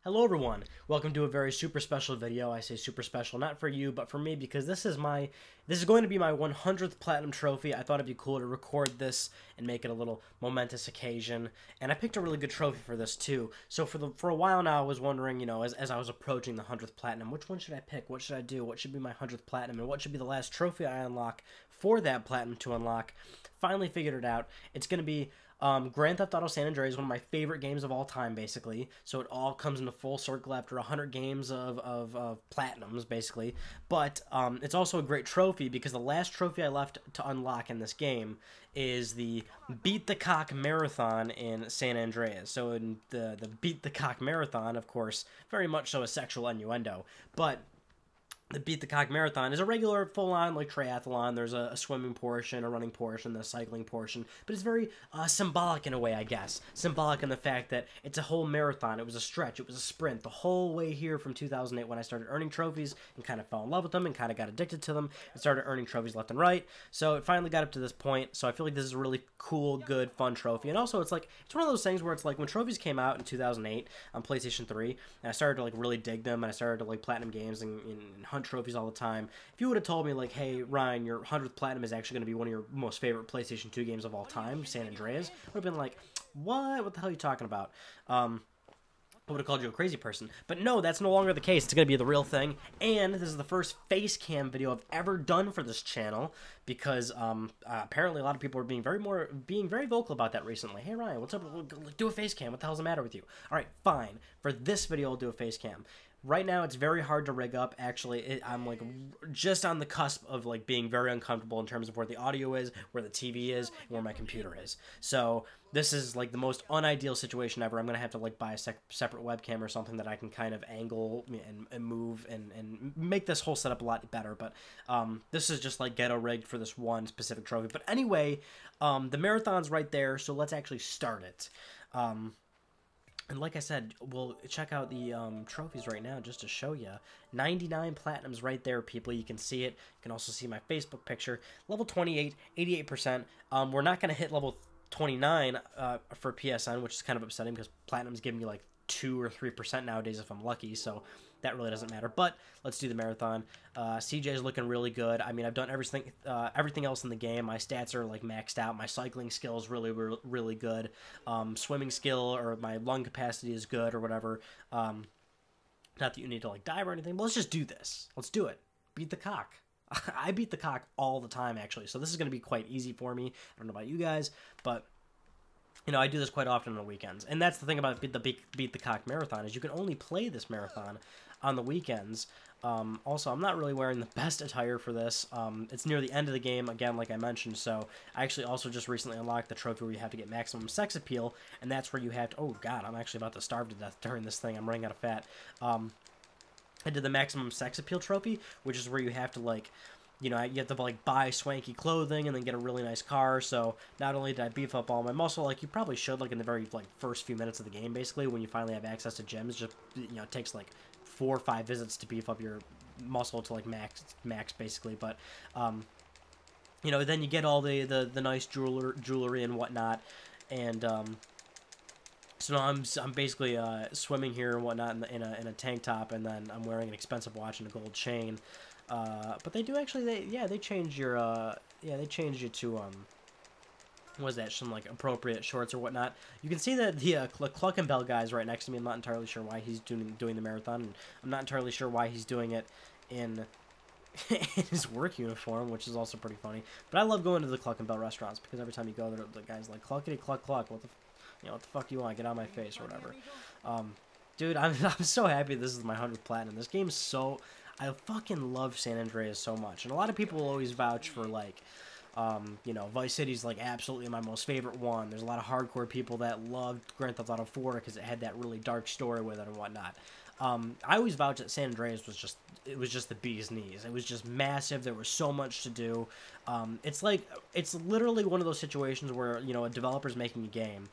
Hello everyone, welcome to a very super special video. I say super special not for you but for me because this is going to be my 100th platinum trophy. I thought it'd be cool to record this and make it a little momentous occasion, and I picked a really good trophy for this too. So for a while now I was wondering, as I was approaching the 100th platinum, which one should I pick? What should I do? What should be my 100th platinum, and what should be the last trophy I unlock for that platinum to unlock? Finally figured it out. It's going to be Grand Theft Auto San Andreas, one of my favorite games of all time, basically. So it all comes into full circle after 100 games of platinums, basically. But it's also a great trophy because the last trophy I left to unlock in this game is the Beat the Cock Marathon in San Andreas. So in the Beat the Cock Marathon, of course, very much so a sexual innuendo. But the Beat the Cock Marathon is a regular full-on like triathlon. There's a swimming portion, a running portion, the cycling portion, but it's very symbolic in a way, I guess. Symbolic in the fact that it's a whole marathon. It was a stretch. It was a sprint the whole way here from 2008 when I started earning trophies and kind of fell in love with them and kind of got addicted to them and started earning trophies left and right. So it finally got up to this point. So I feel like this is a really cool, good, fun trophy. And also it's one of those things where it's like when trophies came out in 2008 on PlayStation 3 and I started to like really dig them and I started to like platinum games and hunt trophies all the time. If you would have told me like, hey Ryan, your 100th platinum is actually going to be one of your most favorite PlayStation 2 games of all time, San Andreas, I would have been like, what the hell are you talking about? I would have called you a crazy person. But no, that's no longer the case. It's going to be the real thing. And this is the first face cam video I've ever done for this channel because apparently a lot of people are being very vocal about that recently. Hey Ryan, what's up? Do a face cam. What the hell's the matter with you? All right, fine. For this video, I'll do a face cam. Right now, it's very hard to rig up. Actually, I'm like just on the cusp of like being very uncomfortable in terms of where the audio is, where the TV is, and where my computer is. So this is like the most unideal situation ever. I'm gonna have to like buy a separate webcam or something that I can kind of angle and move and make this whole setup a lot better. But this is just like ghetto rigged for this one specific trophy. But anyway, the marathon's right there, so let's actually start it. And like I said, we'll check out the trophies right now just to show you. 99 platinums right there, people. You can see it. You can also see my Facebook picture. Level 28, 88%. We're not going to hit level 29 for PSN, which is kind of upsetting because platinum's giving me like 2 or 3% nowadays if I'm lucky, so that really doesn't matter. But let's do the marathon. CJ's looking really good. I mean, I've done everything else in the game. My stats are like maxed out. My cycling skill is really good. Swimming skill or my lung capacity is good or whatever. Not that you need to like dive or anything, but let's just do this. Let's do it. Beat the cock. I beat the cock all the time, actually, so this is going to be quite easy for me. I don't know about you guys, but I do this quite often on the weekends. And that's the thing about the Beat the Cock Marathon is you can only play this marathon on the weekends. Also, I'm not really wearing the best attire for this. It's near the end of the game, again, like I mentioned. So I actually also just recently unlocked the trophy where you have to get maximum sex appeal. And that's where you have to... Oh, God, I'm actually about to starve to death during this thing. I'm running out of fat. I did the maximum sex appeal trophy, which is where you have to, like... you have to, like, buy swanky clothing and then get a really nice car. So not only did I beef up all my muscle, like you probably should, like, in the very, like, first few minutes of the game, basically, when you finally have access to gyms, just, it takes, like, 4 or 5 visits to beef up your muscle to, like, max, basically. But, then you get all the nice jewelry and whatnot. And, so now I'm basically swimming here and whatnot in a tank top, and then I'm wearing an expensive watch and a gold chain. But they do actually, they change your, they change you to, what is that, some, like, appropriate shorts or whatnot. You can see that the Cluck and Bell guy is right next to me. I'm not entirely sure why he's doing the marathon, and I'm not entirely sure why he's doing it in his work uniform, which is also pretty funny. But I love going to the Cluck and Bell restaurants, because every time you go there, the guy's like, cluckety cluck cluck, what the fuck you want, get out of my face, or whatever. Dude, I'm so happy this is my 100th platinum. This game's so... I fucking love San Andreas so much, and a lot of people will always vouch for, like, Vice City's, like, absolutely my most favorite one. There's a lot of hardcore people that loved Grand Theft Auto 4 because it had that really dark story with it and whatnot. I always vouch that San Andreas was just the bee's knees. It was just massive. There was so much to do. It's literally one of those situations where, a developer's making a game,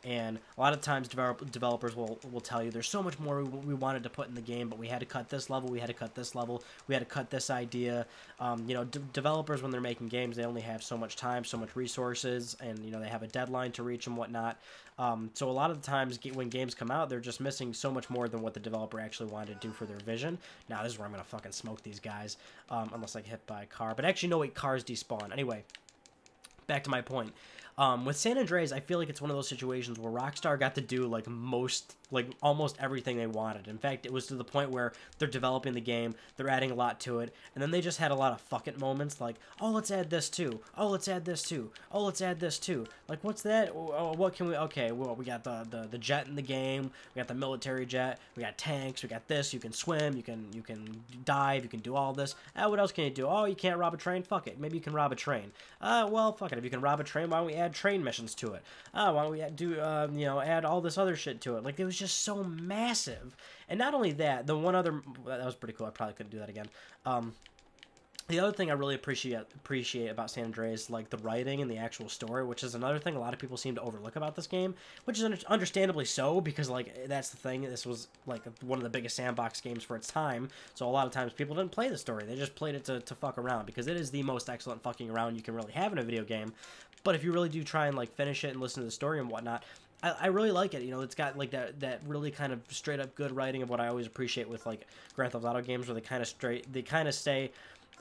And a lot of times developers will tell you there's so much more we wanted to put in the game, but we had to cut this level, we had to cut this level, we had to cut this idea. You know, developers, when they're making games, they only have so much time, so much resources, and, you know, they have a deadline to reach and whatnot. So a lot of the times when games come out, they're just missing so much more than what the developer actually wanted to do for their vision. Now, this is where I'm going to fucking smoke these guys, unless I get hit by a car. But actually, no, wait, cars despawn. Anyway, back to my point. With San Andreas, I feel like it's one of those situations where Rockstar got to do, like, almost everything they wanted. In fact, it was to the point where they're developing the game, they're adding a lot to it, and then they just had a lot of fuck it moments, like, oh, let's add this too, oh, let's add this too, oh, let's add this too. Like, what's that? Oh, what can we, okay, well, we got the jet in the game, we got the military jet, we got tanks, we got this, you can swim, you can dive, you can do all this. What else can you do? Oh, you can't rob a train? Fuck it, maybe you can rob a train. Well, fuck it, if you can rob a train, why don't we add train missions to it? Why don't we add all this other shit to it? Like, it was just so massive. And not only that, the one other, that was pretty cool, I probably couldn't do that again. The other thing I really appreciate about San Andreas, like the writing and the actual story, which is another thing a lot of people seem to overlook about this game, which is understandably so, because, like, that's the thing, this was, like, one of the biggest sandbox games for its time, so a lot of times people didn't play the story, they just played it to fuck around, because it is the most excellent fucking around you can really have in a video game. But if you really do try and, like, finish it and listen to the story and whatnot, I really like it. You know, it's got, like, that really kind of straight up good writing of what I always appreciate with, like, Grand Theft Auto games, where they kind of stay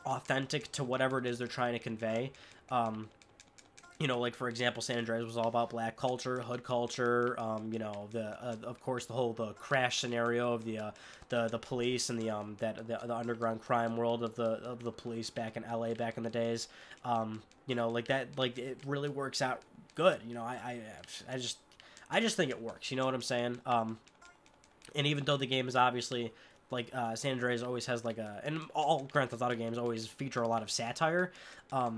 authentic to whatever it is they're trying to convey. You know, like, for example, San Andreas was all about black culture, hood culture, you know, of course, the crash scenario of the police and the underground crime world of the police back in LA back in the days. You know, like that, like, it really works out good. You know, I just think it works, you know what I'm saying? And even though the game is obviously, like, San Andreas always has, like, and all Grand Theft Auto games always feature a lot of satire, a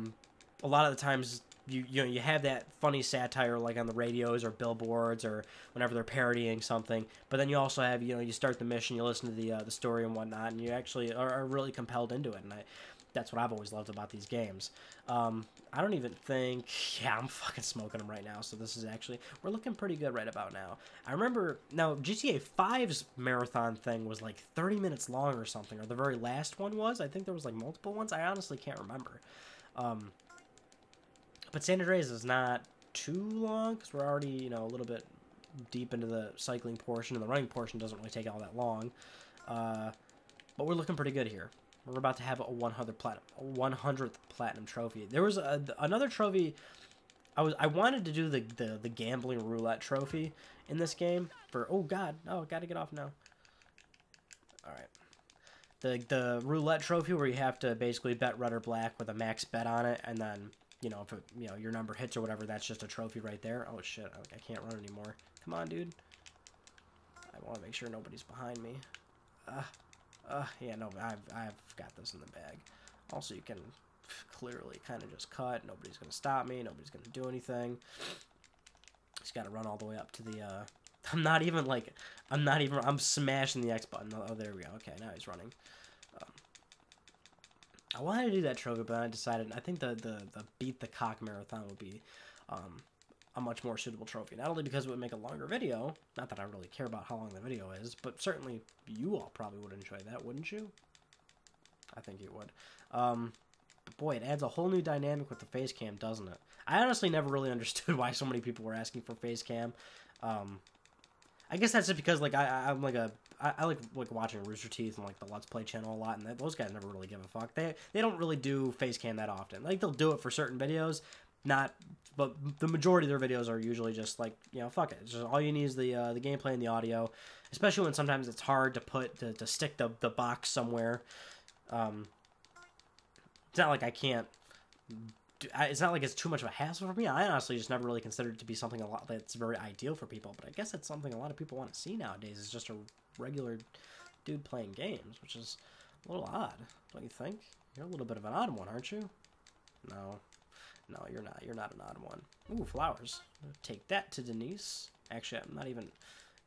lot of the times you have that funny satire, like, on the radios or billboards or whenever they're parodying something, but then you also have, you know, you start the mission, you listen to the story and whatnot, and you actually are really compelled into it, and that's what I've always loved about these games. I don't even think... Yeah, I'm fucking smoking them right now, so this is actually... We're looking pretty good right about now. I remember... Now, GTA 5's marathon thing was, like, 30 minutes long or something, or the very last one was. I think there was, like, multiple ones. I honestly can't remember. But San Andreas is not too long, because we're already, you know, a little bit deep into the cycling portion, and the running portion doesn't really take all that long. But we're looking pretty good here. We're about to have a 100th platinum trophy. There was another trophy. I wanted to do the gambling roulette trophy in this game for... Oh god, oh, gotta get off now. All right, the roulette trophy where you have to basically bet red or black with a max bet on it, and then, you know, if it, you know, your number hits or whatever, that's just a trophy right there. Oh shit, I can't run anymore. Come on, dude. I want to make sure nobody's behind me. Yeah, no, I've got this in the bag. Also, you can clearly kind of just cut. Nobody's going to stop me. Nobody's going to do anything. Just got to run all the way up to the, I'm smashing the X button. Oh, there we go. Okay, now he's running. I wanted to do that trophy, but I decided, I think the Beat the Cock Marathon would be, a much more suitable trophy. Not only because it would make a longer video, not that I really care about how long the video is, but certainly you all probably would enjoy that, wouldn't you? I think you would. But boy, it adds a whole new dynamic with the face cam, doesn't it? I honestly never really understood why so many people were asking for face cam. I guess that's just because, like, I like watching Rooster Teeth and, like, the Let's Play channel a lot, and those guys never really give a fuck. They don't really do face cam that often. Like, they'll do it for certain videos, but the majority of their videos are usually just, like, you know, fuck it. It's just all you need is the gameplay and the audio, especially when sometimes it's hard to stick the box somewhere. It's not like I can't... It's not like it's too much of a hassle for me. I honestly just never really considered it to be something that's very ideal for people, but I guess it's something a lot of people want to see nowadays, is just a regular dude playing games, which is a little odd, don't you think? You're a little bit of an odd one, aren't you? No, you're not. You're not an odd one. Ooh, flowers. Take that to Denise. Actually, I'm not even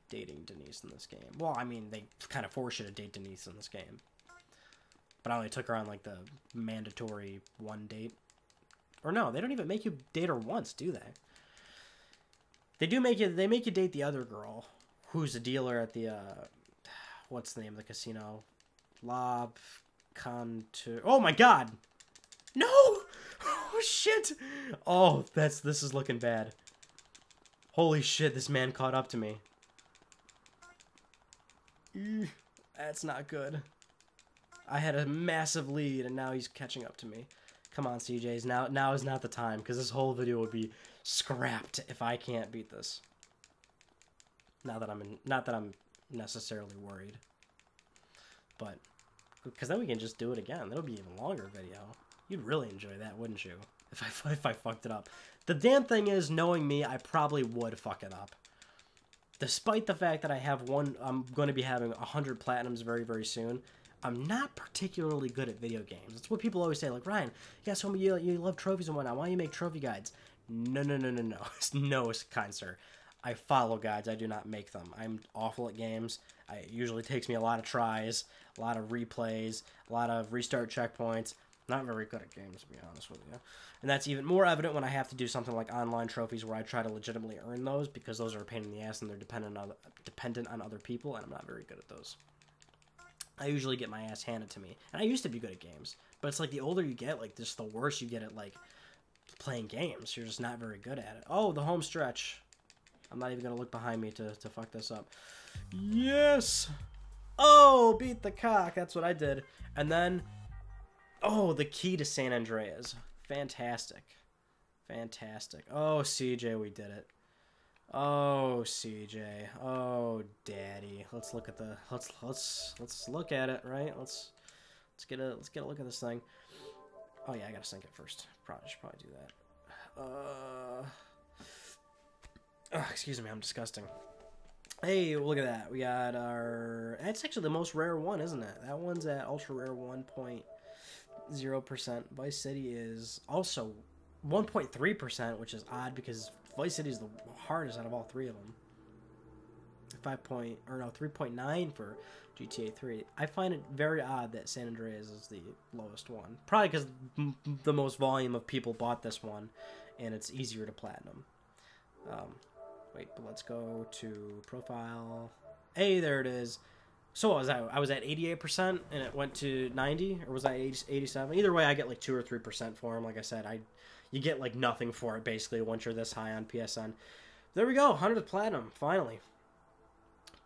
dating Denise in this game. Well, I mean, they kind of force you to date Denise in this game. But I only took her on, like, the mandatory one date. Or no, they don't even make you date her once, do they? They make you date the other girl, who's a dealer at the what's the name of the casino? Lob Contour. Oh my god! No! Oh shit! Oh, this is looking bad. Holy shit, this man caught up to me. That's not good. I had a massive lead, and now he's catching up to me. Come on, CJs. Now is not the time, because this whole video would be scrapped if I can't beat this. Not that I'm necessarily worried, but because then we can just do it again. That'll be an even longer video. You'd really enjoy that, wouldn't you? If I fucked it up. The damn thing is, knowing me, I probably would fuck it up. Despite the fact that I have I'm going to be having 100 platinums very, very soon. I'm not particularly good at video games. It's what people always say, like, Ryan, you guys told me you love trophies and whatnot. Why don't you make trophy guides? No. No, kind sir. I follow guides. I do not make them. I'm awful at games. It usually takes me a lot of tries, a lot of replays, a lot of restart checkpoints. Not very good at games, to be honest with you. And that's even more evident when I have to do something like online trophies where I try to legitimately earn those, because those are a pain in the ass and they're dependent on other people, and I'm not very good at those. I usually get my ass handed to me. And I used to be good at games. But it's like the older you get, like, just the worse you get at, like, playing games. You're just not very good at it. Oh, the home stretch. I'm not even going to look behind me to fuck this up. Yes! Oh, beat the cock. That's what I did. And then, oh, the key to San Andreas. Fantastic. Fantastic. Oh, CJ, we did it. Oh, CJ. Oh, daddy. Let's look at the let's look at it, right? Let's get a look at this thing. Oh yeah, I gotta sync it first. Should probably do that. Excuse me, I'm disgusting. Hey, look at that. We got our. That's actually the most rare one, isn't it? That one's at ultra rare 1.0%. Vice City is also 1.3%, which is odd because Vice City is the hardest out of all three of them. 3.9 for GTA 3. I find it very odd that San Andreas is the lowest one. Probably because the most volume of people bought this one, and it's easier to platinum. Wait, but let's go to profile. Hey, there it is. So what was that? I was at 88%, and it went to 90, or was I 87? Either way, I get like 2 or 3% for them. Like I said, you get like nothing for it basically once you're this high on PSN. There we go, 100th platinum, finally.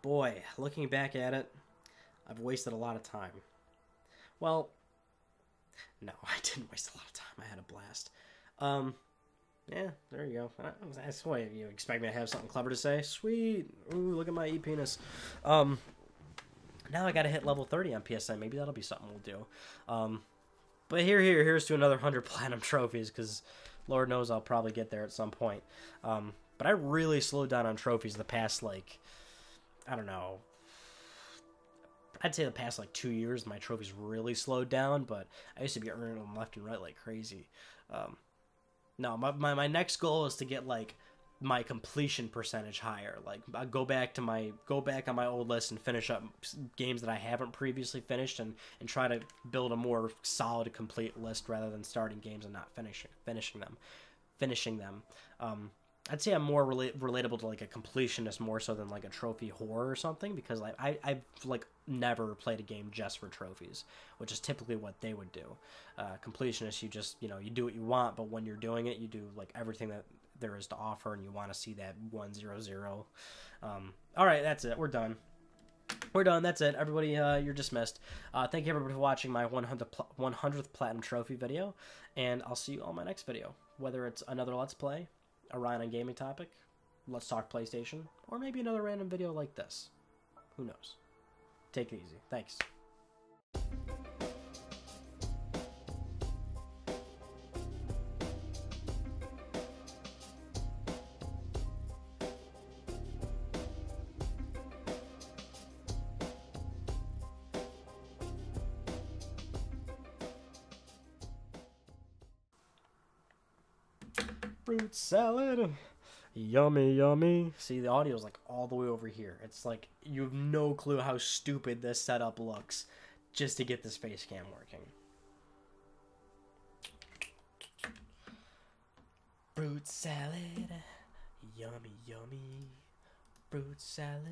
Boy, looking back at it, I've wasted a lot of time. Well, no, I didn't waste a lot of time. I had a blast. Yeah, there you go. That's why you expect me to have something clever to say. Sweet. Ooh, look at my e-penis. Now I gotta hit level 30 on PSN. Maybe that'll be something we'll do. But here's to another 100 platinum trophies, because Lord knows I'll probably get there at some point. But I really slowed down on trophies the past, like, I don't know. I'd say the past, like, 2 years, my trophies really slowed down, but I used to be earning them left and right like crazy. No, my next goal is to get, like, my completion percentage higher. Like, I go back on my old list and finish up games that I haven't previously finished, and try to build a more solid, complete list rather than starting games and not finishing them. I'd say I'm more relatable to like a completionist more so than like a trophy whore or something, because like I've like never played a game just for trophies, which is typically what they would do. Completionists, you just, you do what you want, but when you're doing it, you do like everything that there is to offer, and you want to see that 1-0-0. All right, that's it. We're done. That's it. Everybody, you're dismissed. Thank you everybody for watching my 100th platinum trophy video, and I'll see you on my next video. Whether it's another Let's Play, a Ryan on gaming topic, Let's Talk PlayStation, or maybe another random video like this. Who knows? Take it easy. Thanks. Fruit salad. Yummy, yummy. See, the audio is like all the way over here. It's like you have no clue how stupid this setup looks just to get this face cam working. Fruit salad. Yummy, yummy fruit salad.